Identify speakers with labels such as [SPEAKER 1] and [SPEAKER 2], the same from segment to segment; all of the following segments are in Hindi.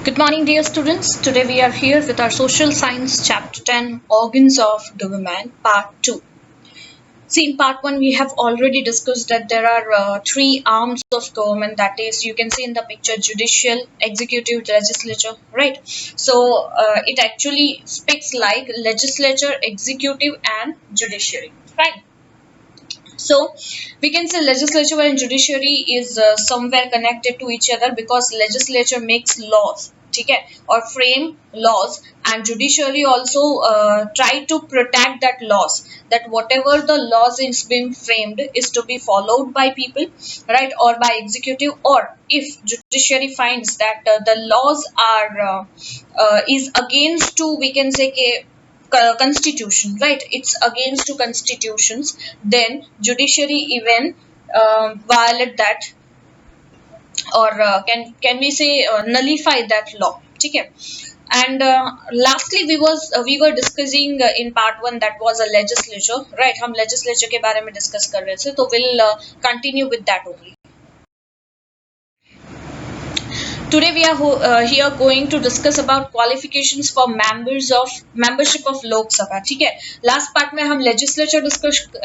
[SPEAKER 1] Good morning, dear students. Today we are here with our social science chapter 10 Organs of Government part 2. See, in part 1 we have already discussed that there are three arms of government, that is, you can see in the picture, judicial, executive, legislature, right? So it actually speaks like legislature, executive and judiciary, right? So we can say legislature and judiciary is somewhere connected to each other because legislature makes laws, ठीक है, or frame laws, and judiciary also try to protect that laws, that whatever the laws is being framed is to be followed by people, right, or by executive, or if judiciary finds that the laws are is against to, we can say, constitution, right, it's against to constitutions, then judiciary even violate that, or can we say nullify that law, ठीक है. And lastly we were discussing in part 1, that was a legislature, right, हम legislature के बारे में discuss कर रहे थे, तो we'll continue with that only. Today we are here going to discuss about qualifications for membership of Lok Sabha, ठीक है. लास्ट पार्ट में हम लेजिस्लेचर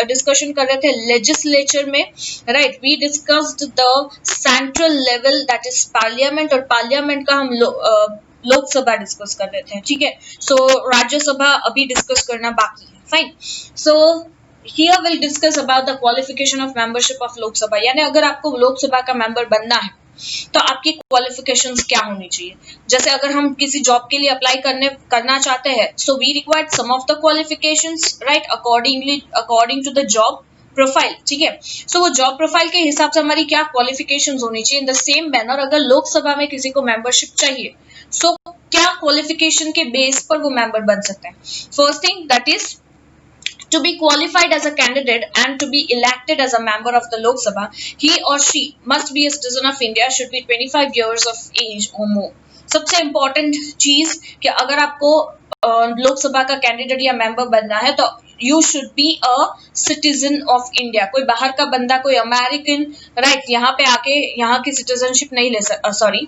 [SPEAKER 1] डिस्कशन कर रहे थे. लेजिस्लेचर में, right, we discussed the central level, that is parliament, और पार्लियामेंट का हम लोकसभा डिस्कस कर रहे थे, ठीक है. सो राज्यसभा अभी डिस्कस करना बाकी है, fine. So here we'll discuss about the qualification of membership of Lok Sabha, यानी अगर आपको लोकसभा का मेंबर बनना है तो आपकी क्वालिफिकेशंस क्या होनी चाहिए. जैसे अगर हम किसी जॉब के लिए अप्लाई करना चाहते हैं, so we required some of the qualifications, right, according to the job profile, ठीक है. सो वो जॉब प्रोफाइल के हिसाब से हमारी क्या क्वालिफिकेशंस होनी चाहिए. इन द सेम मैनर अगर लोकसभा में किसी को मेंबरशिप चाहिए, सो क्या क्वालिफिकेशन के बेस पर वो मेंबर बन सकते हैं. First thing, that is to be qualified as a candidate and to be elected as a member of the Lok Sabha, he or she must be a citizen of India, should be 25 years of age or more. सबसे इम्पोर्टेंट चीज कि अगर आपको लोकसभा का कैंडिडेट या मेंबर बनना है तो you should be a citizen of India. कोई बाहर का बंदा, कोई अमेरिकन, राइट, यहाँ पे आके यहाँ की सिटीजनशिप नहीं ले सकता, सॉरी,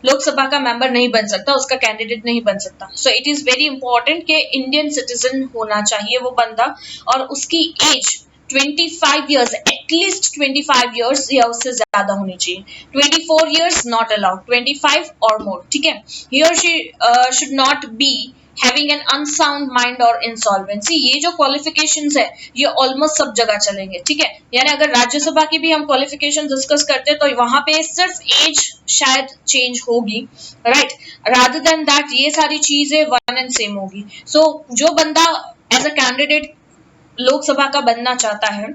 [SPEAKER 1] लोकसभा का मेंबर नहीं बन सकता, उसका कैंडिडेट नहीं बन सकता. So it is very important कि इंडियन सिटीजन होना चाहिए वो बंदा, और उसकी एज 25 years, एटलीस्ट 25 years या उससे ज्यादा होनी चाहिए. 24 years नॉट अलाउड, 25 और मोर, ठीक है. ही or she should not B having an unsound mind or insolvency. ये जो क्वालिफिकेशंस है ये ऑलमोस्ट सब जगह चलेंगे, ठीक है. यानी अगर राज्यसभा की भी हम क्वालिफिकेशन डिस्कस करते हैं तो वहां पे सिर्फ एज शायद चेंज होगी, राइट, रादर देन दैट ये सारी चीजें वन एंड सेम होगी. सो जो बंदा एज अ कैंडिडेट लोकसभा का बनना चाहता है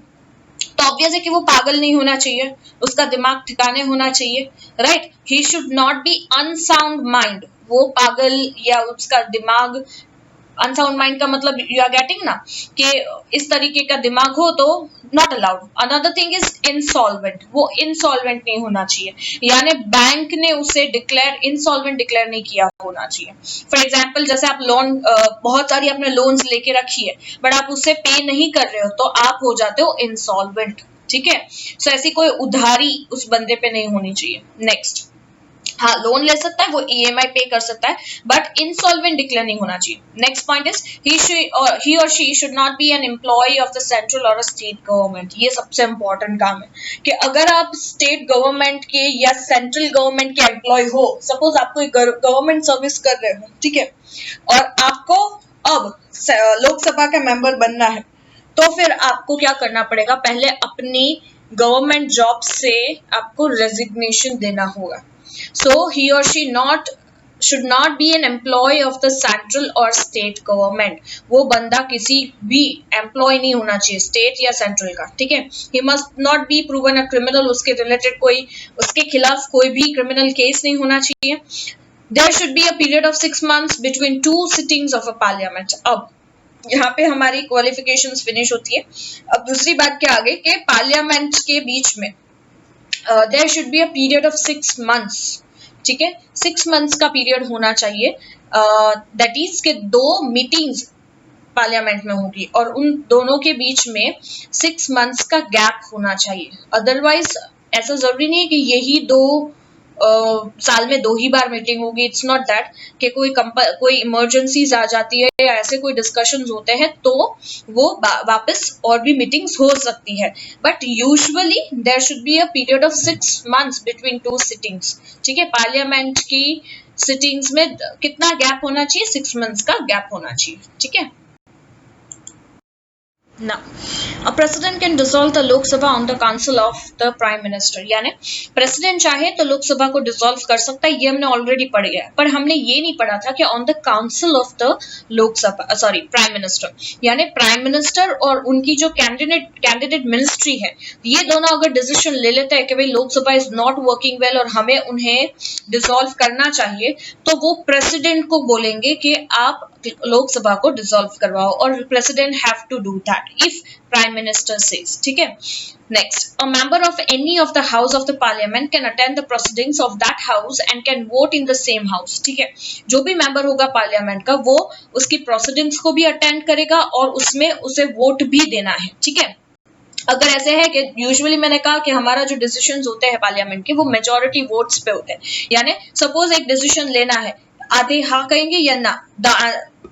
[SPEAKER 1] तो ऑब्वियस है कि वो पागल नहीं होना चाहिए, उसका दिमाग ठिकाने होना चाहिए, right. He should not B unsound mind. वो पागल या उसका दिमाग, अनसाउंड माइंड का मतलब यू आर गेटिंग ना, कि इस तरीके का दिमाग हो तो not allowed. Another thing is insolvent. वो इंसॉल्वेंट नहीं होना चाहिए, यानी बैंक ने उसे इंसॉल्वेंट डिक्लेयर नहीं किया होना चाहिए. फॉर एग्जाम्पल, जैसे आप लोन, बहुत सारी आपने लोन्स लेके रखी है बट आप उससे पे नहीं कर रहे हो तो आप हो जाते हो इंसॉल्वेंट, ठीक है. सो ऐसी कोई उधारी उस बंदे पे नहीं होनी चाहिए. नेक्स्ट, हाँ, लोन ले सकता है, वो ईएमआई पे कर सकता है, बट इंसॉल्वेंट डिक्लेयर नहीं होना चाहिए. Next point is he or she should not be an employ of the central or state government. ये सबसे इंपॉर्टेंट काम है कि अगर आप स्टेट गवर्नमेंट के या सेंट्रल गवर्नमेंट के एम्प्लॉय हो, सपोज आप कोई गवर्नमेंट सर्विस कर रहे हो, ठीक है, और आपको अब लोकसभा का मेंबर बनना है, तो फिर आपको क्या करना पड़ेगा, पहले अपनी गवर्नमेंट जॉब से आपको रेजिग्नेशन देना होगा. So he or she should not be an employee of the central or state government. वो बंदा किसी भी एम्प्लॉय नहीं होना चाहिए स्टेट या सेंट्रल का, ठीक है. He must not be proven a criminal. उसके रिलेटेड कोई, उसके खिलाफ कोई भी क्रिमिनल केस नहीं होना चाहिए. There should be a period of 6 months between two sittings of a parliament. अब यहाँ पे हमारी क्वालिफिकेशंस फिनिश होती है. अब दूसरी बात क्या आ गई कि पार्लियामेंट के बीच में there should be a period of 6 months, ठीक है. 6 months का पीरियड होना चाहिए, दैट इज के 2 मीटिंग्स पार्लियामेंट में होगी और उन दोनों के बीच में 6 months का गैप होना चाहिए. अदरवाइज ऐसा जरूरी नहीं है कि यही 2 साल में 2 ही बार मीटिंग होगी, इट्स नॉट दैट कि कोई इमरजेंसीज आ जाती है या ऐसे कोई डिस्कशंस होते हैं तो वो वापस और भी मीटिंग्स हो सकती है, but usually there should be a period of 6 months between 2 sittings. ठीक है, पार्लियामेंट की सिटिंग्स में कितना गैप होना चाहिए? 6 months का गैप होना चाहिए। ठीक है, Now, a president can dissolve the Lok Sabha on the council of the Prime Minister. यानी प्रेसिडेंट चाहे तो लोकसभा को डिसॉल्व कर सकता है, ये हमने ऑलरेडी पढ़ गया, पर हमने ये नहीं पढ़ा था कि on the council of the Lok Sabha prime minister, यानी प्राइम मिनिस्टर और उनकी जो कैंडिडेट मिनिस्ट्री है, ये दोनों अगर डिसीजन ले लेते हैं कि भाई Lok Sabha is not working well और हमें उन्हें डिसॉल्व करना चाहिए, तो वो प्रेसिडेंट को बोलेंगे कि आप लोकसभा को डिसॉल्व करवाओ, और president have to do that if prime minister says. ठीक है, next, a member of any of the house of the parliament can attend the proceedings of that house and can vote in the same house. ठीक है, जो भी मेंबर होगा पार्लियामेंट का वो उसकी प्रोसीडिंग्स को भी अटेंड करेगा और उसमें उसे वोट भी देना है। ठीक है, अगर ऐसे है कि यूजुअली मैंने कहा कि हमारा जो डिसीजंस होते हैं पार्लियामेंट के वो मेजॉरिटी वोट्स पे होते हैं, यानी सपोज एक डिसीजन लेना है, आधे हाँ कहेंगे या ना,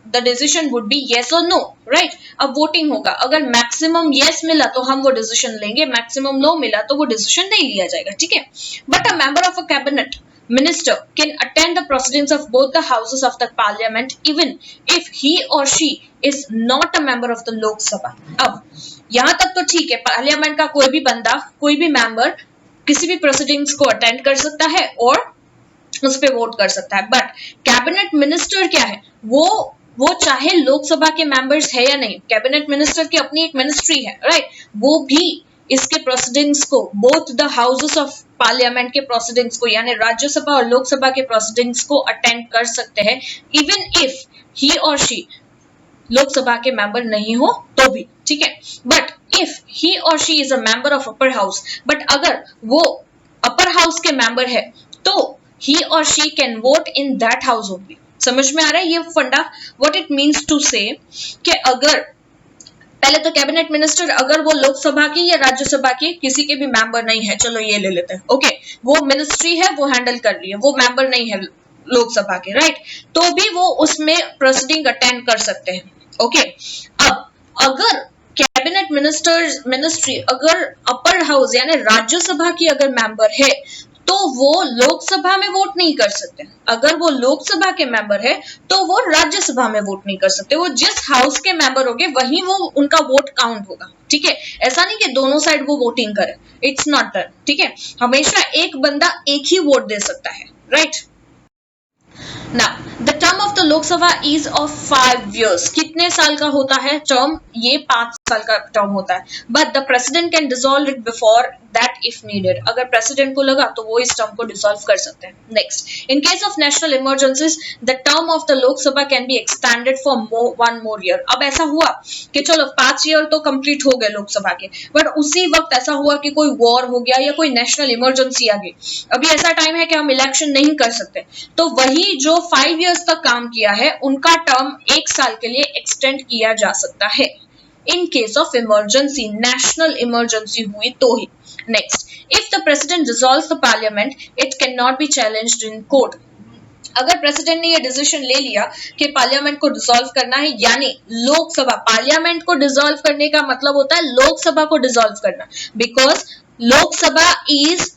[SPEAKER 1] the decision would be yes और नो, राइट। अब वोटिंग होगा, अगर मैक्सिमम येस मिला तो हम वो डिसीजन लेंगे, मैक्सिमम नो मिला तो वो डिसीजन नहीं लिया जाएगा। ठीक है, but a member of a cabinet minister can attend the proceedings of both the houses of the parliament even if he or she is not a member of the Lok Sabha। अब यहां तक तो ठीक है, पार्लियामेंट का कोई भी बंदा, कोई भी मेंबर किसी भी प्रोसीडिंग्स को अटेंड कर सकता है और उस पे वोट कर सकता है, बट कैबिनेट मिनिस्टर क्या है, वो चाहे लोकसभा के मेंबर्स है या नहीं, कैबिनेट मिनिस्टर की अपनी एक मिनिस्ट्री है, राइट, वो भी इसके प्रोसीडिंग्स को, both the houses of parliament के प्रोसीडिंग्स को, यानी राज्यसभा और लोकसभा के प्रोसीडिंग्स को अटेंड कर सकते हैं, even if he or she Lok Sabha के मेंबर नहीं हो तो भी। ठीक है, but if he or she is a member of upper house, but अगर वो अपर हाउस के मेंबर है तो he or she can vote in that house only। समझ में आ रहा है ये फंडा, what it means to say कि अगर पहले तो कैबिनेट मिनिस्टर अगर वो लोकसभा की या राज्यसभा की किसी के भी मेंबर नहीं है, चलो ये ले लेते हैं, ओके, वो मिनिस्ट्री है, वो हैंडल कर रही है, वो मेंबर नहीं है लोकसभा के, राइट, तो भी वो उसमें प्रोसीडिंग अटेंड कर सकते हैं। ओके, अब अगर कैबिनेट मिनिस्ट्री अगर अपर हाउस यानी राज्यसभा की अगर मेंबर है तो वो लोकसभा में वोट नहीं कर सकते, अगर वो लोकसभा के मेंबर है तो वो राज्यसभा में वोट नहीं कर सकते, वो जिस हाउस के मेंबर होंगे वहीं वो उनका वोट काउंट होगा। ठीक है, ऐसा नहीं कि दोनों साइड वो वोटिंग करे, इट्स नॉट दैट। ठीक है, हमेशा एक बंदा एक ही वोट दे सकता है, right. Now, the term of the Lok Sabha is of 5 years। कितने साल का होता है टर्म? ये 5 साल का टर्म होता है, but the president can dissolve it before that if needed। अगर प्रेसिडेंट को लगा तो वो इस टर्म को डिसॉल्व कर सकते हैं। Next, in case of national emergencies, the term of the Lok Sabha can be extended for one more year। अब ऐसा हुआ कि चलो 5 ईयर तो कंप्लीट हो गए लोकसभा के, बट उसी वक्त ऐसा हुआ कि कोई वॉर हो गया या कोई नेशनल इमरजेंसी आ गई, अभी ऐसा टाइम है कि हम इलेक्शन नहीं कर सकते, तो वही जो 5 इयर्स तक काम किया है उनका टर्म 1 साल के लिए एक्सटेंड किया जा सकता है, in case of emergency, national emergency हुई तो ही। Next, if the president dissolves the parliament it can not be challenged in court. अगर प्रेसिडेंट ने ये डिसीजन ले लिया कि पार्लियामेंट को डिसॉल्व करना है, यानी लोकसभा, पार्लियामेंट को डिसॉल्व करने का मतलब होता है लोकसभा को डिसॉल्व करना, because Lok Sabha is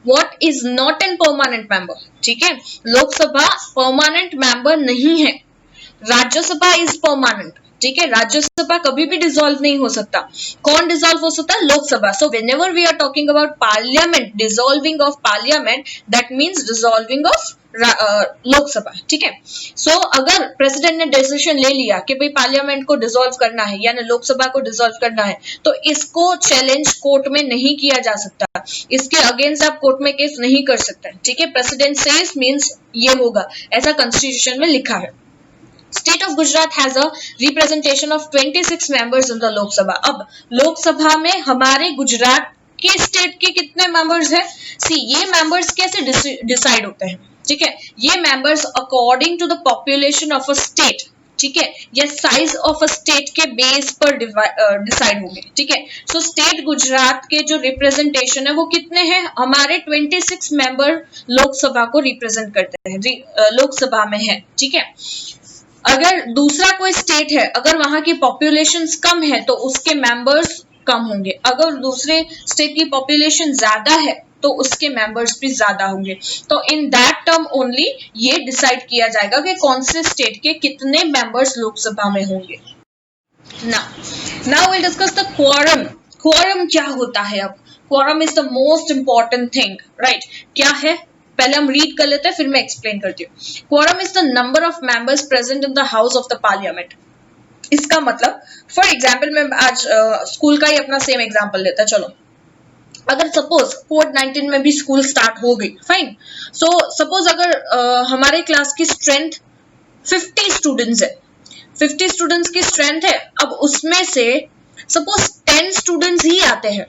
[SPEAKER 1] what is not an permanent member। ठीक है, लोकसभा परमानेंट मेंबर नहीं है, राज्यसभा इज परमानेंट। ठीक है, राज्यसभा कभी भी डिसॉल्व नहीं हो सकता, कौन डिसॉल्व हो सकता है? Lok Sabha. So whenever we are talking about parliament, dissolving of parliament, that means dissolving of Lok Sabha. ठीक है, सो अगर प्रेसिडेंट ने डिसीजन ले लिया कि भाई पार्लियामेंट को डिसॉल्व करना है यानी लोकसभा को डिसॉल्व करना है, तो इसको चैलेंज कोर्ट में नहीं किया जा सकता, इसके अगेंस्ट आप कोर्ट में केस नहीं कर सकते। ठीक है, प्रेसिडेंट सेज मींस ये होगा, ऐसा कॉन्स्टिट्यूशन में लिखा है। State of Gujarat has a representation of 26 members in the Lok Sabha। अब लोकसभा में हमारे गुजरात के स्टेट के कितने मेंबर्स हैं? सी, ये मेंबर्स कैसे डिसाइड होते हैं? ठीक है, ये members according to the population of a state ठीक है, या साइज ऑफ अ स्टेट के बेस पर डिसाइड होंगे, ठीक है। सो स्टेट गुजरात के जो रिप्रेजेंटेशन है वो कितने हैं, हमारे 26 मेंबर लोकसभा को रिप्रेजेंट करते हैं, लोकसभा में है, ठीक है। अगर दूसरा कोई स्टेट है, अगर वहां की पॉपुलेशन कम है तो उसके मेंबर्स कम होंगे, अगर दूसरे स्टेट की पॉपुलेशन ज्यादा है तो उसके मेंबर्स भी ज्यादा होंगे। तो इन दैट टर्म ओनली ये डिसाइड किया जाएगा कि कौन से स्टेट के कितने मेंबर्स लोकसभा में होंगे। Now will discuss the quorum. Quorum क्या होता है? अब quorum is the most important thing, right? क्या है, पहले हम रीड कर लेते हैं फिर मैं एक्सप्लेन करती हूँ। Quorum is the number of members present in the house of the parliament. इसका मतलब फॉर एग्जाम्पल मैं आज स्कूल का ही अपना सेम एग्जाम्पल लेते हैं। चलो, अगर सपोज कोविड-19 में भी स्कूल स्टार्ट हो गई, फाइन। सो सपोज अगर हमारे क्लास की स्ट्रेंथ 50 स्टूडेंट्स है, 50 स्टूडेंट्स की स्ट्रेंथ है, अब उसमें से सपोज 10 स्टूडेंट्स ही आते हैं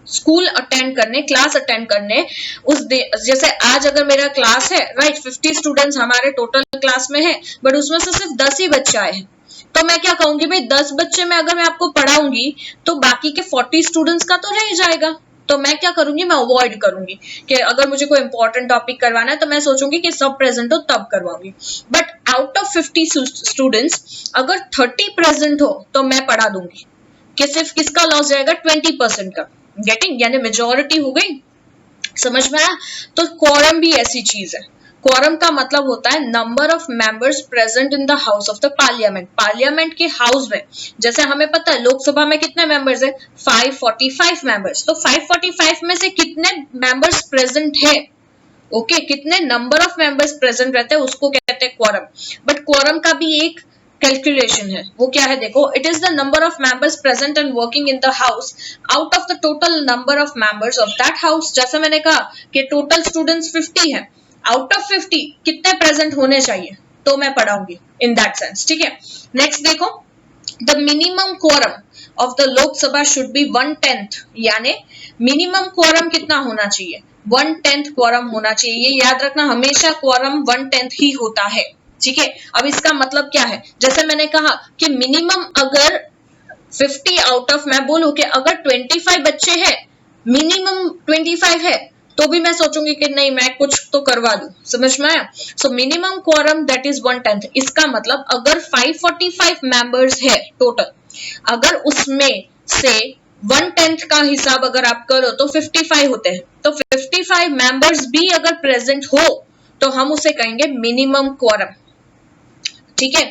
[SPEAKER 1] स्कूल अटेंड करने, क्लास अटेंड करने उस जैसे आज अगर मेरा क्लास है, राइट, 50 स्टूडेंट्स हमारे टोटल क्लास में है, बट उसमें से सिर्फ 10 ही बच्चे आए हैं, तो मैं क्या कहूंगी, भाई 10 बच्चे में अगर मैं आपको पढ़ाऊंगी तो बाकी के 40 स्टूडेंट्स का तो रह जाएगा। तो मैं क्या करूंगी, मैं अवॉइड करूंगी कि अगर मुझे कोई इंपॉर्टेंट टॉपिक करवाना है तो मैं सोचूंगी कि सब प्रेजेंट हो तब करवाऊंगी। बट आउट ऑफ 50 स्टूडेंट्स अगर 30 प्रेजेंट हो तो मैं पढ़ा दूंगी, कि सिर्फ किसका लॉस जाएगा, 20% का। गेटिंग, यानी मेजोरिटी हो गई, समझ में आया? तो क्वोरम भी ऐसी चीज है। क्वोरम का मतलब होता है number of members present in the house of the parliament. Parliament के हाउस में, जैसे हमें पता है लोकसभा में कितने मेंबर्स है, 545 मेंबर्स। तो 545 में से कितने मेंबर्स प्रेजेंट है, ओके, कितने नंबर ऑफ मेंबर्स प्रेजेंट रहते हैं उसको कहते हैं क्वोरम। बट क्वोरम का भी एक कैलकुलेशन है, वो क्या है, देखो, it is the number of members present and working in the house out of the total number of members of that house. जैसे मैंने कहा कि टोटल स्टूडेंट्स 50 है, आउट ऑफ 50 कितने प्रेजेंट होने चाहिए, तो मैं पढ़ाऊंगी इन दैट सेंस, ठीक है। नेक्स्ट देखो, the minimum quorum of the Lok Sabha should be 1/10, यानी मिनिमम क्वोरम कितना होना चाहिए, 1/10 क्वोरम होना चाहिए। ये याद रखना, हमेशा क्वोरम 1/10 ही होता है, ठीक है। अब इसका मतलब क्या है, जैसे मैंने कहा कि मिनिमम अगर 50 आउट ऑफ, मैं बोलूं कि अगर 25 बच्चे हैं, मिनिमम 25 है, तो भी मैं सोचूंगी कि नहीं मैं कुछ तो करवा दूं, समझ में आया? So minimum quorum that is 1/10। इसका मतलब अगर 545 मेंबर्स है टोटल, अगर उसमें से 1/10 का हिसाब अगर आप करो तो 55 होते हैं, तो 55 मेंबर्स भी अगर प्रेजेंट हो तो हम उसे कहेंगे मिनिमम क्वोरम, ठीक है।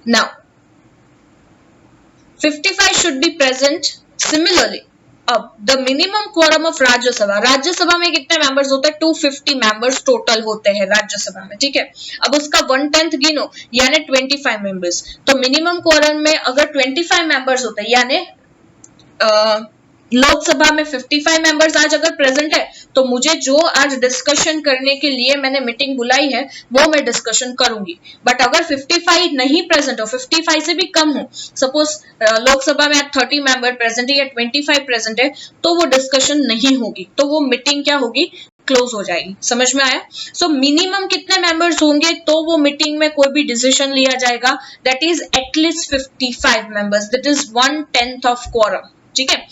[SPEAKER 1] Now 55 should be present. Similarly अब the minimum quorum of Rajya Sabha, Rajya Sabha में कितने मेंबर्स होते हैं, 250 मेंबर्स टोटल होते हैं राज्यसभा में, ठीक है। अब उसका 1/10 गिनो, यानी 25 मेंबर्स। तो मिनिमम क्वोरम में अगर 25 मेंबर्स होते हैं, यानी लोकसभा में 55 मेंबर्स आज अगर प्रेजेंट है, तो मुझे जो आज डिस्कशन करने के लिए मैंने मीटिंग बुलाई है वो मैं डिस्कशन करूंगी। बट अगर 55 नहीं प्रेजेंट हो, 55 से भी कम हो, सपोज लोकसभा में 30 मेंबर प्रेजेंट है या 25 प्रेजेंट है, तो वो डिस्कशन नहीं होगी, तो वो मीटिंग क्या होगी, क्लोज हो जाएगी। समझ में आया? सो मिनिमम कितने मेंबर्स होंगे तो वो मीटिंग में कोई भी डिसीजन लिया जाएगा, that is at least 55 members, that is 1/10 of quorum, ठीक है।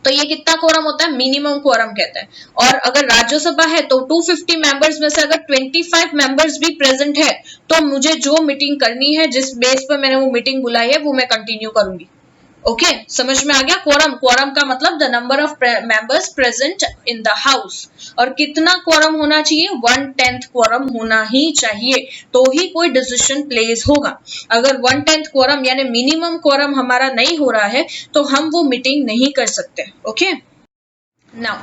[SPEAKER 1] तो ये कितना क्वोरम होता है, मिनिमम क्वोरम कहते हैं। और अगर राज्यसभा है तो 250 मेंबर्स में से अगर 25 मेंबर्स भी प्रेजेंट है, तो मुझे जो मीटिंग करनी है, जिस बेस पर मैंने वो मीटिंग बुलाई है, वो मैं कंटिन्यू करूंगी। ओके, समझ में आ गया? क्वोरम, क्वोरम का मतलब the number of members present in the house. और कितना क्वोरम होना चाहिए, 1/10 क्वोरम होना ही चाहिए, तो ही कोई डिसीजन प्लेस होगा। अगर 1/10 क्वोरम यानी मिनिमम क्वोरम हमारा नहीं हो रहा है, तो हम वो मीटिंग नहीं कर सकते। ओके, नाउ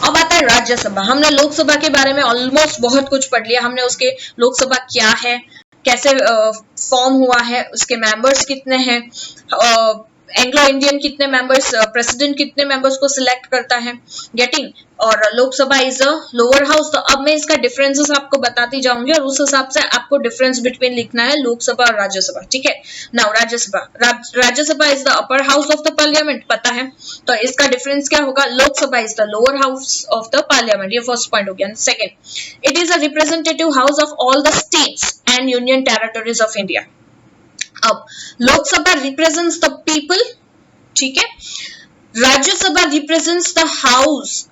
[SPEAKER 1] अब आता है राज्यसभा। हमने लोकसभा के बारे में ऑलमोस्ट बहुत कुछ पढ़ लिया, हमने उसके लोकसभा क्या है, कैसे फॉर्म हुआ है, उसके मेंबर्स कितने हैं, एंग्लो इंडियन कितने मेंबर्स, प्रेसिडेंट कितने मेंबर्स को सिलेक्ट करता है, गेटिंग। और Lok Sabha is a lower house. तो अब मैं इसका डिफरेंसेस आपको बताती जाऊंगी और उस हिसाब से आपको डिफरेंस बिटवीन लिखना है लोकसभा और राज्यसभा, ठीक है। Now Rajya Sabha, Rajya Sabha is the upper house of the parliament, पता है। तो इसका डिफरेंस क्या होगा, Lok Sabha is the lower house of the parliament, ये फर्स्ट पॉइंट हो गया। Second, it is a representative house of all the states and Union Territories of India. अब लोकसभा रिप्रेजेंट्स द पीपल, ठीक है, Rajya Sabha represents the house,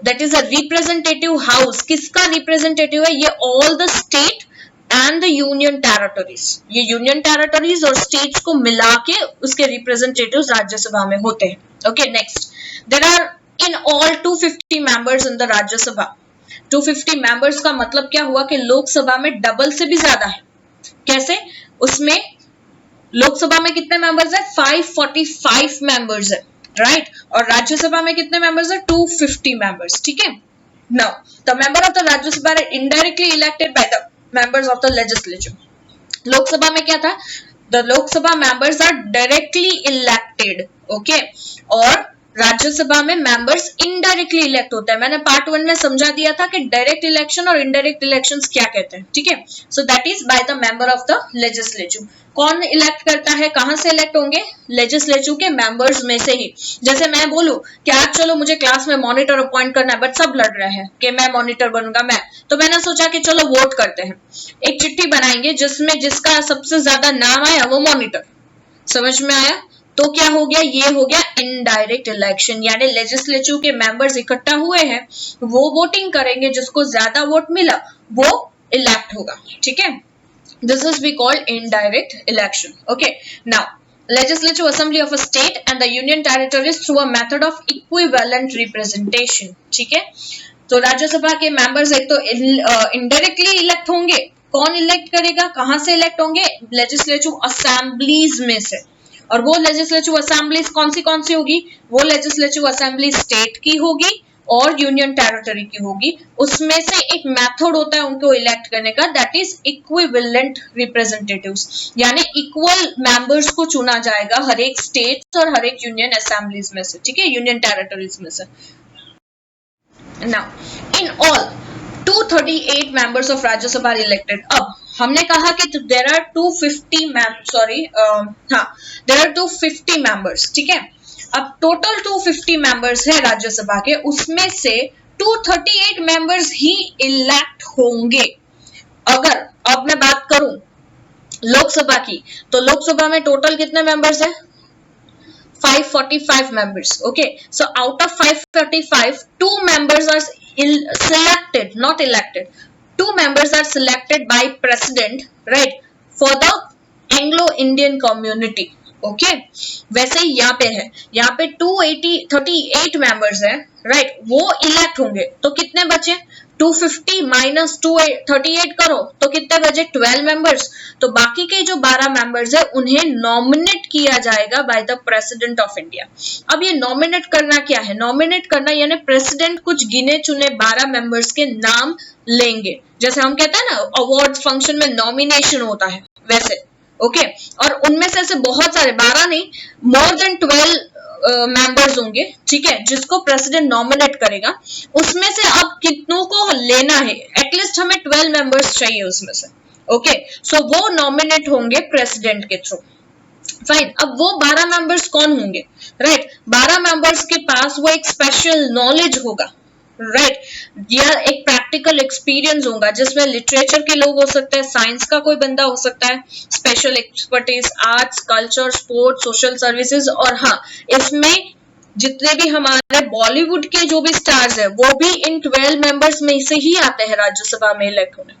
[SPEAKER 1] that is a representative house. किसका रिप्रेजेंटेटिव है? ये all the state and the union territories. ये यूनियन टेरिटरीज और स्टेट्स को मिला के उसके रिप्रेजेंटेटिव्स राज्यसभा में होते हैं. Okay, next, there are in all 250 members in the Rajya Sabha. 250 members का मतलब क्या हुआ कि लोकसभा में डबल से भी ज्यादा है. कैसे? उसमें लोकसभा में कितने मेंबर्स है? 545 मेंबर्स है, राइट. और राज्यसभा में कितने मेंबर्स है? 250 मेंबर्स. ठीक है. Now the member of the Rajya Sabha are indirectly elected by the members of the legislature. Lok Sabha में क्या था? The Lok Sabha members are directly elected, okay, और राज्यसभा में मेंबर्स इनडायरेक्टली इलेक्ट होते हैं. मैंने पार्ट 1 में समझा दिया था कि डायरेक्ट इलेक्शन और इनडायरेक्ट इलेक्शंस क्या कहते हैं. ठीक है. So that is by the member of the legislature. कौन इलेक्ट करता है? कहां से इलेक्ट होंगे? लेजिस्लेचर के मेंबर्स में से ही. जैसे मैं बोलूं कि आज चलो मुझे क्लास में मॉनिटर अपॉइंट करना है, बट सब लड़ रहे हैं कि मैं मॉनिटर बनूंगा, मैं, तो मैंने सोचा कि चलो वोट करते हैं. एक चिट्ठी बनाएंगे जिसमें जिसका सबसे ज्यादा नाम आया वो मॉनिटर. समझ में आया? तो क्या हो गया? ये हो गया इनडायरेक्ट इलेक्शन. यानी लेजिस्लेचर के मेंबर्स इकट्ठा हुए हैं, वो वोटिंग करेंगे, जिसको ज्यादा वोट मिला वो इलेक्ट होगा. ठीक है. This is we called indirect election. Okay. Now, legislative assembly of a state and the union territories through a method of equivalent representation. ठीक है. तो राज्यसभा के मेंबर्स एक तो इनडायरेक्टली इलेक्ट होंगे. कौन इलेक्ट करेगा? कहां से इलेक्ट होंगे? लेजिस्लेटिव असेंबलीज में से. और वो लेजिस्लेटिव असेंबलीज कौन सी होगी? वो लेजिस्लेटिव असेंबली स्टेट की होगी और यूनियन टेरिटरी की होगी. उसमें से एक मेथड होता है उनको इलेक्ट करने का, दैट इज इक्विवेलेंट रिप्रेजेंटेटिव्स. यानी इक्वल मेंबर्स को चुना जाएगा हर एक स्टेट और हर एक यूनियन असेंबलीज में से. ठीक है, यूनियन टेरिटरीज में से. Now in all 238 members of Rajya Sabha are elected. अब हमने कहा कि देयर आर 250 मेंबर्स. ठीक है. अब टोटल 250 मेंबर्स है राज्यसभा के, उसमें से 238 मेंबर्स ही इलेक्ट होंगे. अगर अब मैं बात करूं लोकसभा की, तो लोकसभा में टोटल कितने मेंबर्स है? 545 members. Okay, so out of 545, 2 members are selected, not elected. 2 members are selected by president, right, for the Anglo-Indian community. Okay, वैसे ही यहाँ पे है, यहाँ पे 238 मेंबर्स है, राइट, वो इलेक्ट होंगे. तो कितने बचे? 250 माइनस 238 करो तो कितने बचे? 12 मेंबर्स. तो बाकी के जो 12 मेंबर्स है उन्हें नॉमिनेट किया जाएगा by the president of India. अब ये नॉमिनेट करना क्या है? नॉमिनेट करना यानी प्रेसिडेंट कुछ गिने चुने 12 मेंबर्स के नाम लेंगे. जैसे हम कहते हैं ना अवार्ड फंक्शन में नॉमिनेशन होता है, वैसे. ओके, और उनमें से ऐसे बहुत सारे, 12 नहीं, मोर देन 12 मेंबर्स होंगे. ठीक है, जिसको प्रेसिडेंट नॉमिनेट करेगा. उसमें से अब कितनों को लेना है? एटलीस्ट हमें 12 मेंबर्स चाहिए उसमें से. ओके, सो वो नॉमिनेट होंगे प्रेसिडेंट के थ्रू. फाइन. अब वो 12 मेंबर्स कौन होंगे? राइट, 12 मेंबर्स के पास वो एक स्पेशल नॉलेज होगा, राइट, या एक प्रैक्टिकल एक्सपीरियंस होगा, जिसमें लिटरेचर के लोग हो सकते हैं, साइंस का कोई बंदा हो सकता है, special expertise, arts, culture, sports, social services. और हाँ, इसमें जितने भी हमारे बॉलीवुड के जो भी स्टार्स है वो भी इन 12 मेंबर्स में से ही आते हैं राज्यसभा में इलेक्ट होने.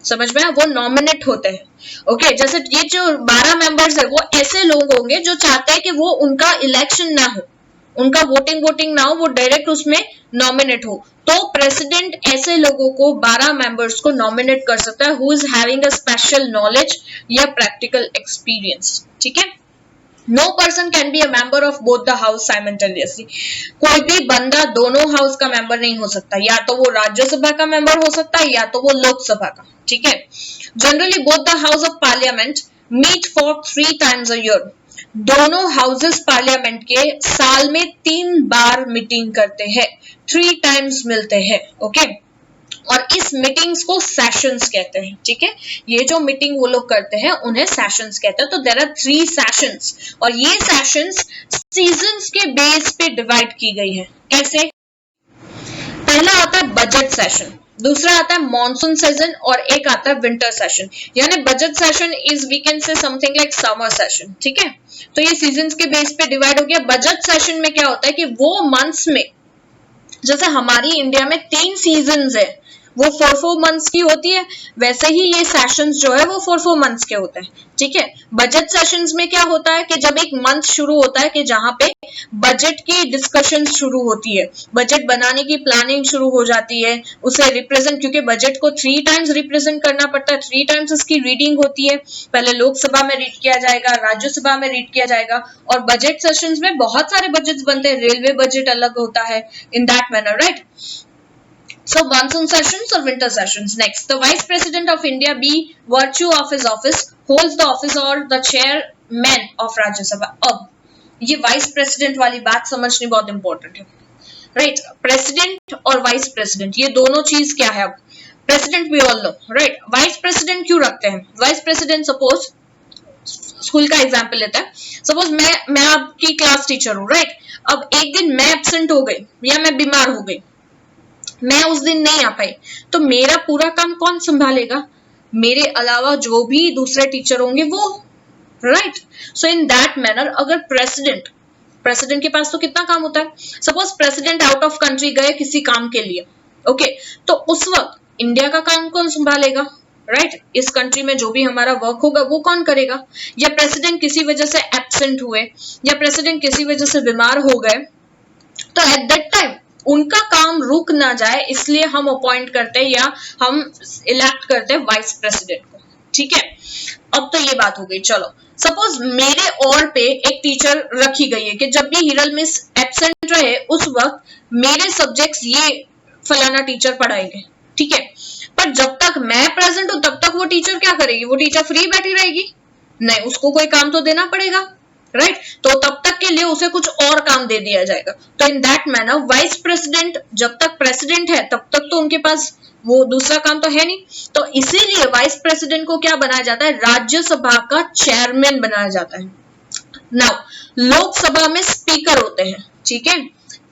[SPEAKER 1] समझ में? वो नॉमिनेट होते हैं. ओके, जैसे ये जो 12 मेंबर्स है वो ऐसे लोग होंगे जो चाहते हैं कि वो उनका इलेक्शन ना हो, उनका वोटिंग ना हो, वो डायरेक्ट उसमें नॉमिनेट हो. तो प्रेसिडेंट ऐसे लोगों को 12 मेंबर्स को नॉमिनेट कर सकता है who is having a special knowledge या प्रैक्टिकल एक्सपीरियंस. ठीक है. No person can be a member of both the house simultaneously. कोई भी बंदा दोनों हाउस का मेंबर नहीं हो सकता. या तो वो राज्यसभा का मेंबर हो सकता है या तो वो लोकसभा का. ठीक है. Generally both the house of parliament meet for 3 times a year. दोनों हाउसेस पार्लियामेंट के साल में 3 बार मीटिंग करते हैं, 3 times मिलते हैं. ओके, और इस मीटिंग्स को सेशंस कहते हैं. ठीक है, ये जो मीटिंग वो लोग करते हैं उन्हें सेशंस कहते हैं. तो देयर आर 3 सेशंस, और ये सेशंस सीजन्स के बेस पे डिवाइड की गई है. कैसे? पहला आता है बजट सेशन. दूसरा आता है मॉनसून सेशन और एक आता है विंटर सेशन। यानी budget session is we can say something like summer session, ठीक है। तो ये सीजन्स के बेस पे डिवाइड हो गया। बजट सेशन में क्या होता है कि वो मंथ्स में, जैसे हमारी इंडिया में 3 सीजन्स है, वो 4 मंथ्स की होती है, वैसे ही ये सेशंस जो है वो 4 मंथ्स के होते हैं, ठीक है। बजट सेशंस में क्या होता है कि जब एक मंथ शुरू होता है कि जहां पे बजट की डिस्कशन शुरू होती है, बजट बनाने की प्लानिंग शुरू हो जाती है, उसे रिप्रेजेंट, क्योंकि बजट को 3 टाइम्स रिप्रेजेंट करना पड़ता है, 3 टाइम्स इसकी रीडिंग होती है। पहले लोकसभा में रीड किया जाएगा, राज्यसभा में रीड किया जाएगा, और बजट सेशंस में बहुत सारे बजट्स बनते हैं, रेलवे बजट अलग होता है, इन that manner, right. So monsoon sessions or winter sessions. Next, the Vice President of India, by virtue of his office, holds the office or the chairman of Rajya Sabha. अब ये वाइस प्रेसिडेंट वाली बात समझनी बहुत इंपॉर्टेंट है, राइट। प्रेसिडेंट और वाइस प्रेसिडेंट ये दोनों चीज क्या है। अब president we all know, right. Vice president क्यों रखते हैं? वाइस प्रेसिडेंट, सपोज स्कूल का एग्जाम्पल लेता है, सपोज मैं आपकी क्लास टीचर हूँ, राइट। अब एक दिन मैं एब्सेंट हो गई या मैं बीमार हो गई, मैं उस दिन नहीं आ पाई, तो मेरा पूरा काम कौन संभालेगा? मेरे अलावा जो भी दूसरे टीचर होंगे वो, right. So in that manner अगर प्रेसिडेंट के पास तो कितना काम होता है। Suppose president out of country गए किसी काम के लिए, ओके, तो उस वक्त इंडिया का काम कौन संभालेगा, राइट। इस कंट्री में जो भी हमारा वर्क होगा वो कौन करेगा। या प्रेसिडेंट किसी वजह से एब्सेंट हुए, या प्रेसिडेंट किसी वजह से बीमार हो गए, तो एट दैट टाइम उनका काम रुक ना जाए, इसलिए हम अपॉइंट करते हैं या हम इलेक्ट करते हैं वाइस प्रेसिडेंट को, ठीक है। अब तो ये बात हो गई। चलो सपोज मेरे और पे एक टीचर रखी गई है कि जब भी हिरल मिस एब्सेंट रहे उस वक्त मेरे सब्जेक्ट्स ये फलाना टीचर पढ़ाएंगे, ठीक है। पर जब तक मैं प्रेजेंट हूं तब तक वो टीचर क्या करेगी? वो टीचर फ्री बैठी रहेगी? नहीं, उसको कोई काम तो देना पड़ेगा, राइट। तो तब तक के लिए उसे कुछ और काम दे दिया जाएगा। तो इन दैट मैनर वाइस प्रेसिडेंट जब तक प्रेसिडेंट है तब तक तो उनके पास वो दूसरा काम तो है नहीं, तो इसीलिए वाइस प्रेसिडेंट को क्या बनाया जाता है? राज्यसभा का चेयरमैन बनाया जाता है। नाउ लोकसभा में स्पीकर होते हैं, ठीक है।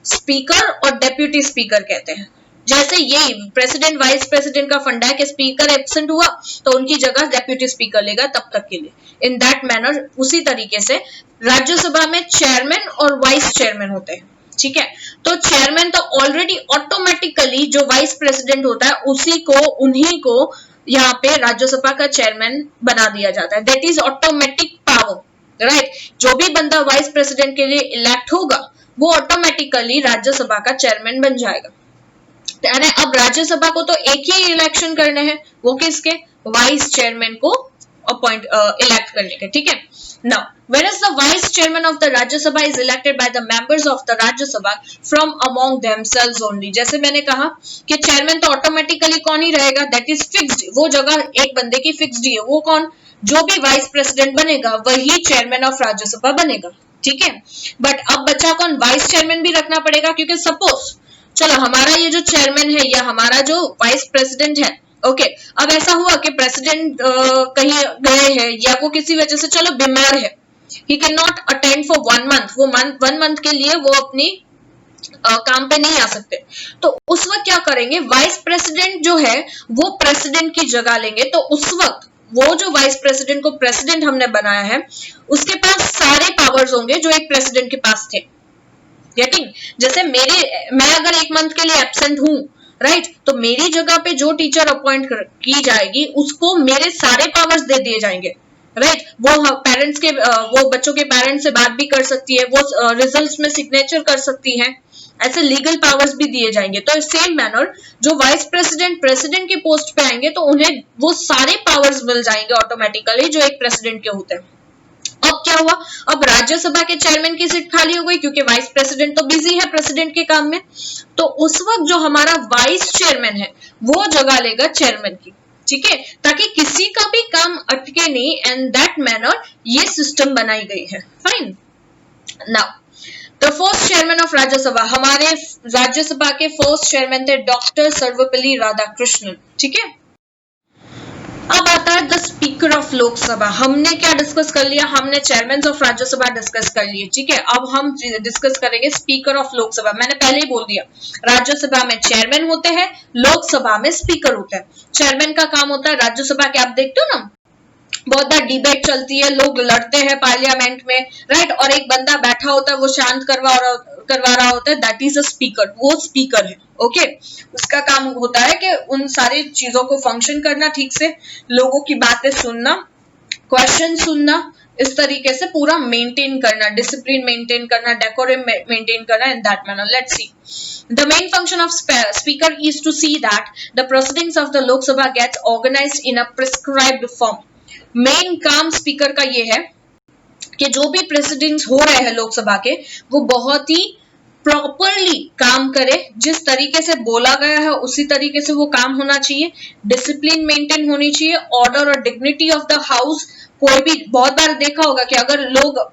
[SPEAKER 1] स्पीकर और डेप्यूटी स्पीकर कहते हैं। जैसे यही प्रेसिडेंट वाइस प्रेसिडेंट का फंडा है कि स्पीकर एब्सेंट हुआ तो उनकी जगह डेप्यूटी स्पीकर लेगा तब तक के लिए। इन दैट मैनर उसी तरीके से राज्यसभा में चेयरमैन और वाइस चेयरमैन होते हैं, ठीक है। तो चेयरमैन तो ऑलरेडी ऑटोमेटिकली जो वाइस प्रेसिडेंट होता है उन्हीं को यहाँ पे राज्यसभा का चेयरमैन बना दिया जाता है। That is automatic power, right. जो भी बंदा वाइस प्रेसिडेंट के लिए इलेक्ट होगा वो ऑटोमेटिकली राज्यसभा का चेयरमैन बन जाएगा। यानी अब राज्यसभा को तो एक ही इलेक्शन करने हैं, वो किसके? वाइस चेयरमैन को अपॉइंट इलेक्ट करने के, ठीक है। Now, whereas the vice chairman of the Rajya Sabha is elected by the members of the Rajya Sabha from among themselves only. जैसे मैंने कहा कि चेयरमैन तो ऑटोमेटिकली कौन ही रहेगा, दैट इज फिक्स्ड, वो जगह एक बंदे की फिक्स्ड ही है, वो कौन? जो भी वाइस प्रेसिडेंट बनेगा वही चेयरमैन ऑफ राज्यसभा बनेगा, ठीक है। बट अब बचा कौन? वाइस चेयरमैन भी रखना पड़ेगा, क्योंकि सपोज चलो हमारा ये जो चेयरमैन है या हमारा जो वाइस प्रेसिडेंट है, ओके, अब ऐसा हुआ कि प्रेसिडेंट कहीं गए हैं या वो किसी वजह से चलो बीमार है, he can not attend for 1 month, वो 1 मंथ के लिए वो अपनी काम पे नहीं आ सकते, तो उस वक्त क्या करेंगे? वाइस प्रेसिडेंट जो है वो प्रेसिडेंट की जगह लेंगे। तो उस वक्त वो जो वाइस प्रेसिडेंट को प्रेसिडेंट हमने बनाया है उसके पास सारे पावर्स होंगे जो एक प्रेसिडेंट के पास थे, गेटिंग। जैसे मैं अगर 1 मंथ के लिए एब्सेंट हूं, राइट, तो मेरी जगह पे जो टीचर अपॉइंट की जाएगी उसको मेरे सारे पावर्स दे दिए जाएंगे, राइट। वो पेरेंट्स के वो बच्चों के पेरेंट्स से बात भी कर सकती है, वो रिजल्ट्स में सिग्नेचर कर सकती है, ऐसे लीगल पावर्स भी दिए जाएंगे। तो सेम मैनर जो वाइस प्रेसिडेंट प्रेसिडेंट के पोस्ट पे आएंगे तो उन्हें वो सारे पावर्स मिल जाएंगे ऑटोमेटिकली जो एक प्रेसिडेंट के होते हैं। अब क्या हुआ? अब राज्यसभा के चेयरमैन की सीट खाली हो गई क्योंकि वाइस प्रेसिडेंट तो बिजी है प्रेसिडेंट के काम में, तो उस वक्त जो हमारा वाइस चेयरमैन है वो जगह लेगा चेयरमैन की, ठीक है, ताकि किसी का भी काम अटके नहीं। एंड दैट मैनर ये सिस्टम बनाई गई है, fine. Now the first chairman of Rajya Sabha, हमारे राज्यसभा के फर्स्ट चेयरमैन थे डॉक्टर सर्वपल्ली राधाकृष्णन, ठीक है। अब आता है द स्पीकर ऑफ लोकसभा। हमने क्या डिस्कस कर लिया, हमने चेयरमैन ऑफ राज्यसभा डिस्कस कर लिए, ठीक है। अब हम डिस्कस करेंगे स्पीकर ऑफ लोकसभा। मैंने पहले ही बोल दिया, राज्यसभा में चेयरमैन होते हैं, लोकसभा में स्पीकर होता है। चेयरमैन का काम होता है राज्यसभा के, आप देखते हो ना बहुत बार डिबेट चलती है, लोग लड़ते हैं पार्लियामेंट में, राइट, और एक बंदा बैठा होता है, वो शांत करवा रहा होता है, दैट इज अ स्पीकर, वो स्पीकर है, ओके। उसका काम होता है कि उन सारी चीजों को फंक्शन करना, ठीक से लोगों की बातें सुनना, क्वेश्चन सुनना, इस तरीके से पूरा मेंटेन करना, डिसिप्लिन मेंटेन करना, डेकोरम मेंटेन करना, इन that manner. Let's see, the main function of speaker is to see that the proceedings of the Lok Sabha gets organized in a prescribed form. Main काम स्पीकर का ये है कि जो भी प्रेसिडेंट्स हो रहे हैं लोकसभा के, वो बहुत ही प्रॉपरली काम करे, जिस तरीके से बोला गया है उसी तरीके से वो काम होना चाहिए, डिसिप्लिन मेंटेन होनी चाहिए, ऑर्डर और डिग्निटी ऑफ द हाउस। कोई भी बहुत बार देखा होगा कि अगर लोग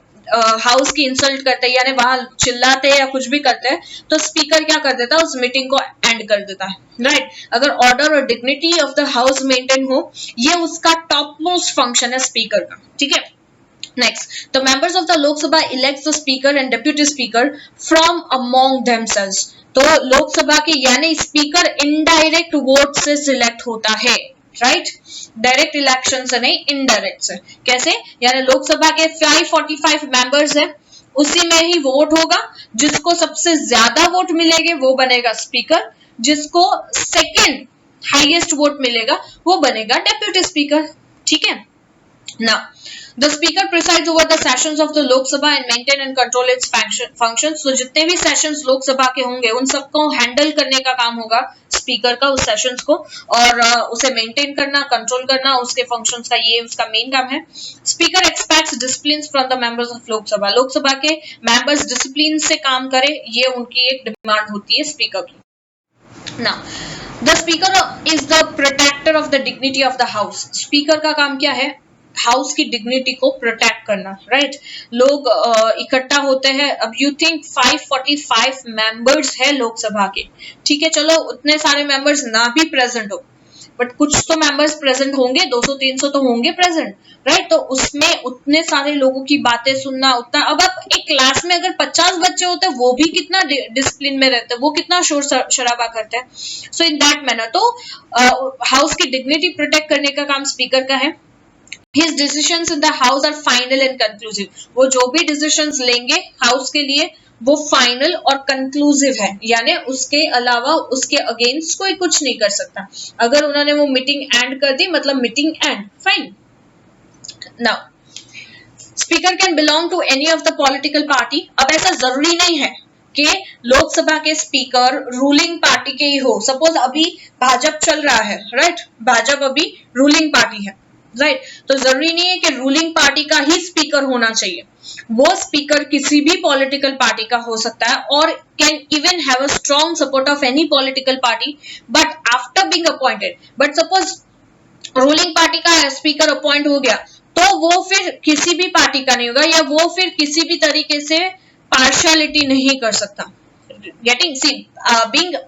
[SPEAKER 1] हाउस की इंसल्ट करते हैं, यानी वहां चिल्लाते हैं या कुछ भी करते हैं, तो स्पीकर क्या कर देता है, उस मीटिंग को एंड कर देता है, राइट। अगर ऑर्डर और dignity of the house maintain हो, ये उसका टॉप मोस्ट फंक्शन है स्पीकर का, ठीक है। Next, the members of the Lok Sabha elects the speaker and deputy speaker from among themselves. तो लोकसभा के यानी स्पीकर इनडायरेक्ट वोट से सिलेक्ट होता है, राइट, डायरेक्ट इलेक्शन से नहीं, इनडायरेक्ट से। कैसे, यानी लोकसभा के 545 मेंबर्स हैं, उसी में ही वोट होगा, जिसको सबसे ज्यादा वोट मिलेंगे वो बनेगा स्पीकर, जिसको सेकंड हाईएस्ट वोट मिलेगा वो बनेगा डेप्यूटी स्पीकर, ठीक है ना। The speaker presides over the sessions of the Lok Sabha and maintain and control its functions. So जितने भी सेशंस लोकसभा के होंगे उन सबको हैंडल करने का काम होगा स्पीकर का, उस सेशंस को, और उसे मेंटेन करना, कंट्रोल करना, उसके फंक्शंस का ये उसका मेन काम है। Speaker aspects discipline from the members of Lok Sabha. Lok Sabha के मेंबर्स डिसिप्लिन से काम करें, ये उनकी एक डिमांड होती है स्पीकर की। Now, the speaker is the protector of the dignity of the house. Speaker का काम क्या है, हाउस की डिग्निटी को प्रोटेक्ट करना, राइट। लोग इकट्ठा होते हैं, अब यू थिंक 545 मेंबर्स है लोकसभा के, ठीक है, चलो उतने सारे मेंबर्स ना भी प्रेजेंट हो, बट कुछ तो मेंबर्स प्रेजेंट होंगे, 200-300 तो होंगे प्रेजेंट, राइट। तो उसमें उतने सारे लोगों की बातें सुनना, उतना, अब आप एक क्लास में अगर 50 बच्चे होते हैं, वो भी कितना डिसिप्लिन में रहते हैं, वो कितना शोर शराबा करते हैं। सो इन दैट मैनर तो हाउस की डिग्निटी प्रोटेक्ट करने का काम स्पीकर का है। His decisions in the house are final and conclusive. वो जो भी decisions लेंगे हाउस के लिए वो फाइनल और कंक्लूसिव है, यानी उसके अलावा उसके अगेंस्ट कोई कुछ नहीं कर सकता। अगर उन्होंने वो मीटिंग एंड कर दी, मतलब meeting end, fine. Now speaker can belong to any of the political party. अब ऐसा जरूरी नहीं है कि लोकसभा के स्पीकर रूलिंग पार्टी के ही हो। सपोज अभी भाजपा चल रहा है, राइट, भाजपा अभी रूलिंग पार्टी है, राइट, तो जरूरी नहीं है कि रूलिंग पार्टी का ही स्पीकर होना चाहिए, वो स्पीकर किसी भी पॉलिटिकल पार्टी का हो सकता है, और can even have a strong support of any political party, but after being appointed. But suppose ruling party का स्पीकर अपॉइंट हो गया, तो वो फिर किसी भी पार्टी का नहीं होगा, या वो फिर किसी भी तरीके से पार्शियलिटी नहीं कर सकता।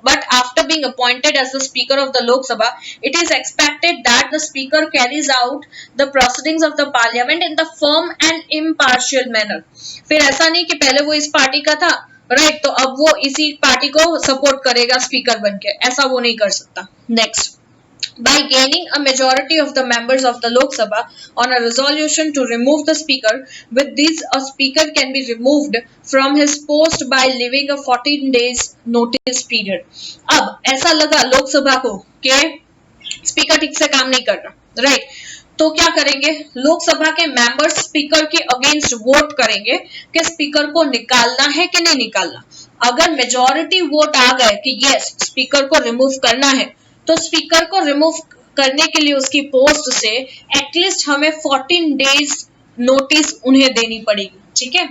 [SPEAKER 1] But after being appointed as the Speaker of the Lok Sabha, it is expected that the Speaker carries out the proceedings of the Parliament in the firm and impartial manner. फिर ऐसा नहीं कि पहले वो इस पार्टी का था, राइट, तो अब वो इसी पार्टी को सपोर्ट करेगा स्पीकर बनके, ऐसा वो नहीं कर सकता। Next, by gaining a majority of the members of the Lok Sabha on a resolution to remove the speaker. With this, a speaker can be removed from his post by leaving a 14 days notice period. अब ऐसा लगा लोकसभा को कि स्पीकर ठीक से काम नहीं कर रहा, राइट, तो क्या करेंगे, लोकसभा के मेंबर्स स्पीकर के अगेंस्ट वोट करेंगे कि स्पीकर को निकालना है कि नहीं निकालना। अगर मेजॉरिटी वोट आ गए कि यस स्पीकर को रिमूव करना है, तो स्पीकर को रिमूव करने के लिए उसकी पोस्ट से एटलीस्ट हमें 14 डेज नोटिस उन्हें देनी पड़ेगी, ठीक है,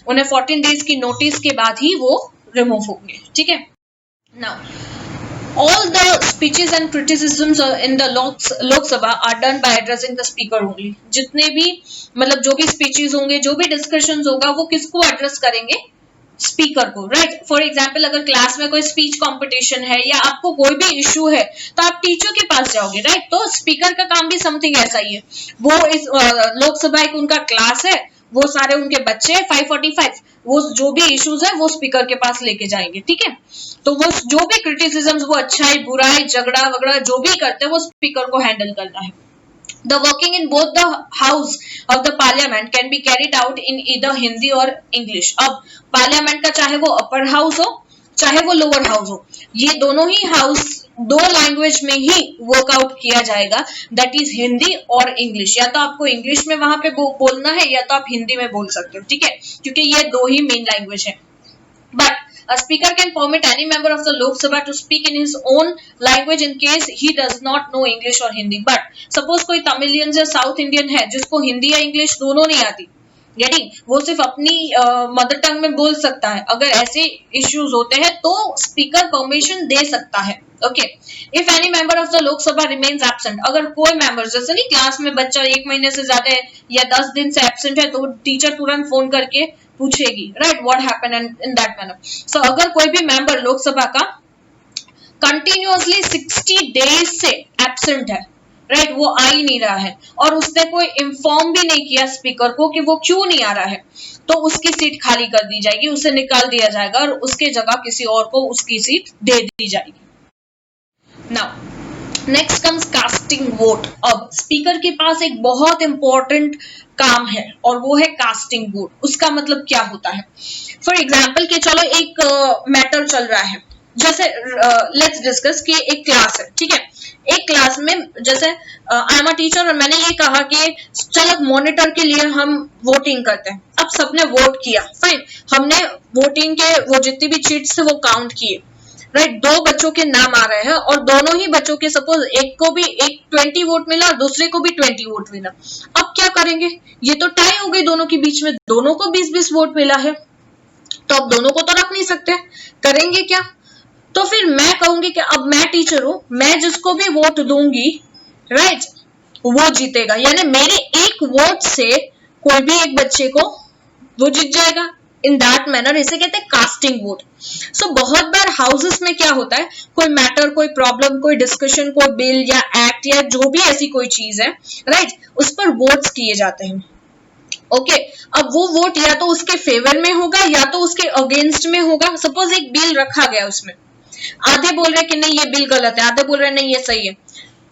[SPEAKER 1] उन्हें 14 डेज की नोटिस के बाद ही वो रिमूव होंगे, ठीक है। Now all the speeches and criticisms in the Lok Sabha are done by addressing the speaker only. जितने भी मतलब जो भी स्पीचेस होंगे, जो भी डिस्कशंस होगा, वो किसको एड्रेस करेंगे, स्पीकर को, राइट। फॉर एग्जाम्पल अगर क्लास में कोई स्पीच कंपटीशन है या आपको कोई भी इशू है तो आप टीचर के पास जाओगे, राइट। तो स्पीकर का काम भी समथिंग ऐसा ही है। वो इस लोकसभा एक उनका क्लास है, वो सारे उनके बच्चे 545, वो जो भी इश्यूज है वो स्पीकर के पास लेके जाएंगे, ठीक है। तो वो जो भी क्रिटिसिज्म, वो अच्छाई बुराई झगड़ा वगड़ा जो भी करते हैं वो स्पीकर को हैंडल करना है। The working in both the house of the parliament can be carried out in either Hindi or English. अब पार्लियामेंट का चाहे वो अपर हाउस हो चाहे वो लोअर हाउस हो, ये दोनों ही हाउस दो लैंग्वेज में ही वर्कआउट किया जाएगा, दैट इज हिंदी और इंग्लिश। या तो आपको इंग्लिश में वहां पे बोलना है या तो आप हिंदी में बोल सकते हो, ठीक है, क्योंकि ये दो ही मेन लैंग्वेज है। But a speaker can permit any member of the Lok Sabha to speak in his own language in case he does not know English or Hindi. But suppose कोई तमिलियन या साउथ इंडियन है जिसको हिंदी या इंग्लिश दोनों नहीं आती, गेटिंग, वो सिर्फ अपनी मदर टंग में बोल सकता है, अगर ऐसे इश्यूज होते हैं तो स्पीकर परमिशन दे सकता है। Okay, if any member of the लोक सभा रिमेन्स एब्सेंट, अगर कोई मेंबर, जैसे नहीं क्लास में बच्चा 1 महीने से ज्यादा है या 10 दिन से एब्सेंट है तो टीचर तुरंत फोन करके पूछेगी, right, what happened in that manner. So अगर कोई भी मेंबर लोकसभा का कंटिन्यूअसली 60 डेज से एब्सेंट है, राइट, वो आ ही नहीं रहा है और उसने कोई इन्फॉर्म भी नहीं किया स्पीकर को कि वो क्यों नहीं आ रहा है, तो उसकी सीट खाली कर दी जाएगी, उसे निकाल दिया जाएगा और उसके जगह किसी और को उसकी सीट दे दी जाएगी। Now next comes casting vote. अब स्पीकर के पास एक बहुत इंपॉर्टेंट काम है और वो है कास्टिंग वोट। उसका मतलब क्या होता है? फॉर एग्जाम्पल कि चलो एक मैटर चल रहा है, जैसे लेट्स डिस्कस कि एक क्लास है, ठीक है, एक क्लास में जैसे आई एम अ टीचर और मैंने ये कहा कि चलो मॉनिटर के लिए हम वोटिंग करते हैं। अब सबने वोट किया, फाइन, हमने वोटिंग के वो जितनी भी चीट्स थे वो काउंट किए, राइट, 2 बच्चों के नाम आ रहे हैं और दोनों ही बच्चों के सपोज एक को भी 20 वोट मिला और दूसरे को भी 20 वोट मिला। अब क्या करेंगे? ये तो टाई हो गई दोनों के बीच में, दोनों को 20-20 वोट मिला है, तो अब दोनों को तो रख नहीं सकते, करेंगे क्या? तो फिर मैं कहूंगी कि अब मैं टीचर हूं, मैं जिसको भी वोट दूंगी, राइट, वो जीतेगा, यानी मेरे एक वोट से कोई भी एक बच्चे को वो जीत जाएगा। इन दैट मैनर इसे कहते हैं कास्टिंग वोट। सो बहुत बार हाउसेस में क्या होता है, कोई मैटर, कोई प्रॉब्लम, कोई डिस्कशन, कोई बिल या एक्ट या जो भी ऐसी कोई चीज है, राइट, उस पर वोट्स किए जाते हैं। ओके, अब वो वोट या तो उसके फेवर में होगा या तो उसके अगेंस्ट में होगा। सपोज एक बिल रखा गया, उसमें आधे बोल रहे कि नहीं ये बिल गलत है, आधे बोल रहे नहीं ये सही है।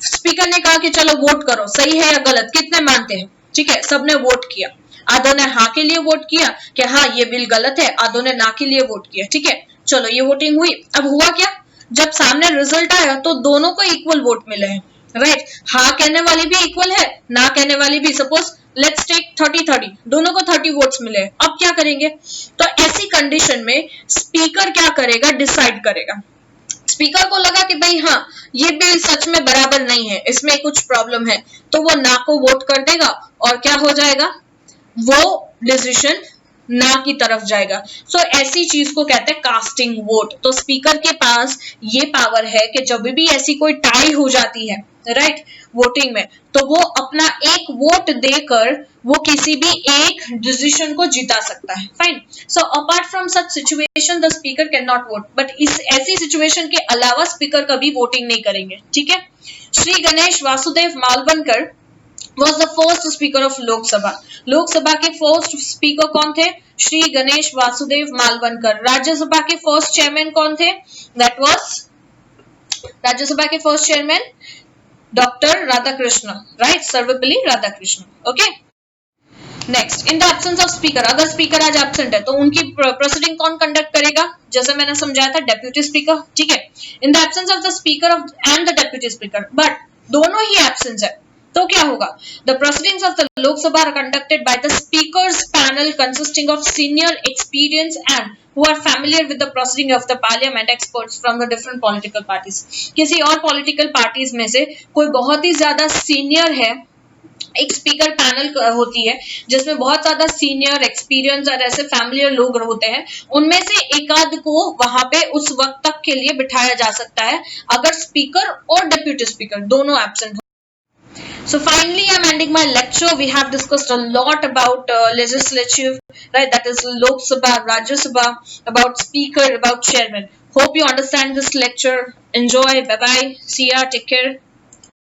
[SPEAKER 1] स्पीकर ने कहा कि चलो वोट करो, सही है या गलत, कितने मानते हैं, ठीक है, सबने वोट किया, आधों ने हाँ के लिए वोट किया कि हाँ ये बिल गलत है, आधों ने ना के लिए वोट किया, ठीक है, चलो ये वोटिंग हुई। अब हुआ क्या, जब सामने रिजल्ट आया तो दोनों को इक्वल वोट मिले हैं, राइट, हाँ कहने वाली भी इक्वल है, ना कहने वाली भी। सपोज लेट्स टेक 30-30, दोनों को 30 वोट्स मिले। अब क्या करेंगे? तो ऐसी कंडीशन में स्पीकर क्या करेगा, डिसाइड करेगा। स्पीकर को लगा कि भाई हाँ ये बिल सच में बराबर नहीं है, इसमें कुछ प्रॉब्लम है, तो वो ना को वोट कर देगा और क्या हो जाएगा, वो डिसीजन ना की तरफ जाएगा। सो ऐसी चीज को कहते हैं कास्टिंग वोट। तो स्पीकर के पास ये पावर है कि जब भी ऐसी कोई टाई हो जाती है, राइट, वोटिंग में, तो वो अपना एक वोट देकर वो किसी भी एक डिसीजन को जिता सकता है। Fine. So apart from such situation the speaker can not vote, but इस ऐसी सिचुएशन के अलावा स्पीकर कभी वोटिंग नहीं करेंगे, ठीक है। Shri Ganesh Vasudev Malvankar was the first speaker of Lok Sabha. लोक सभा के फर्स्ट स्पीकर कौन थे? श्री गणेश वासुदेव मालवनकर। राज्यसभा के फर्स्ट चेयरमैन कौन थे? दैट वाज राज्यसभा के first chairman doctor Radhakrishna, right, Sarvepalli Radhakrishna. Okay, next, in the absence of speaker, अगर स्पीकर आज एब्सेंट है तो उनकी प्रोसीडिंग कौन कंडक्ट करेगा? जैसे मैंने समझाया था, डेप्यूटी स्पीकर, ठीक है। In the absence of the speaker and the deputy speaker, but दोनों ही एब्सेंस है तो क्या होगा? The proceedings of the Lok Sabha are conducted by the speakers panel consisting of senior, experienced and who are familiar with the proceeding of the parliament experts from the different political parties. किसी और political parties में से कोई बहुत ही ज्यादा सीनियर है, एक स्पीकर पैनल होती है जिसमें बहुत ज्यादा सीनियर, एक्सपीरियंस और ऐसे फैमिलियर लोग होते हैं, उनमें से एक आध को वहां पे उस वक्त तक के लिए बिठाया जा सकता है अगर स्पीकर और डिप्यूटी स्पीकर दोनों एब्सेंट हो। So finally, I'm ending my lecture. We have discussed a lot about legislative, right? That is Lok Sabha, Rajya Sabha, about speaker, about chairman. Hope you understand this lecture. Enjoy. Bye bye. See ya. Take care.